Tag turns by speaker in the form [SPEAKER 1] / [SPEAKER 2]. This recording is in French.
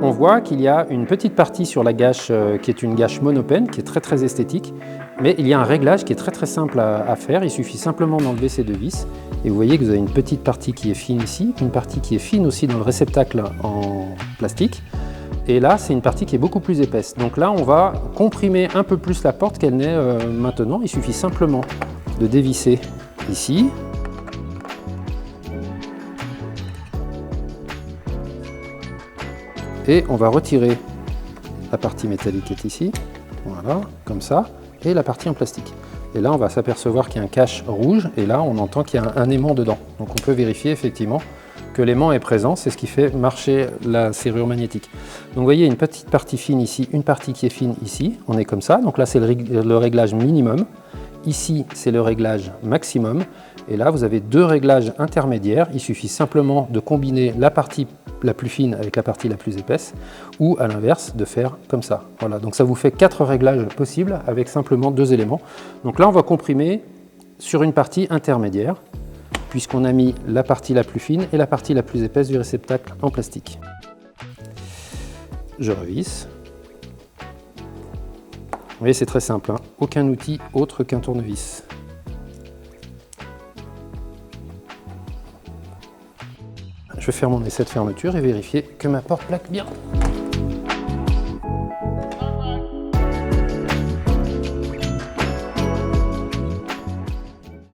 [SPEAKER 1] On voit qu'il y a une petite partie sur la gâche qui est une gâche monopène, qui est très esthétique, mais il y a un réglage qui est très simple à faire. Il suffit simplement d'enlever ces deux vis et vous voyez que vous avez une petite partie qui est fine ici, une partie qui est fine aussi dans le réceptacle en plastique, et là c'est une partie qui est beaucoup plus épaisse. Donc là on va comprimer un peu plus la porte qu'elle n'est maintenant. Il suffit simplement de dévisser ici. Et on va retirer la partie métallique qui est ici, voilà, comme ça, et la partie en plastique. Et là, on va s'apercevoir qu'il y a un cache rouge, et là, on entend qu'il y a un aimant dedans. Donc on peut vérifier effectivement que l'aimant est présent, c'est ce qui fait marcher la serrure magnétique. Donc vous voyez une petite partie fine ici, une partie qui est fine ici, on est comme ça. Donc là, c'est le réglage minimum. Ici, c'est le réglage maximum. Et là, vous avez deux réglages intermédiaires. Il suffit simplement de combiner la partie la plus fine avec la partie la plus épaisse, ou à l'inverse, de faire comme ça. Voilà, donc ça vous fait 4 réglages possibles avec simplement 2 éléments. Donc là, on va comprimer sur une partie intermédiaire, puisqu'on a mis la partie la plus fine et la partie la plus épaisse du réceptacle en plastique. Je revisse. Vous voyez, c'est très simple, hein. Aucun outil autre qu'un tournevis. Je vais faire mon essai de fermeture et vérifier que ma porte plaque bien.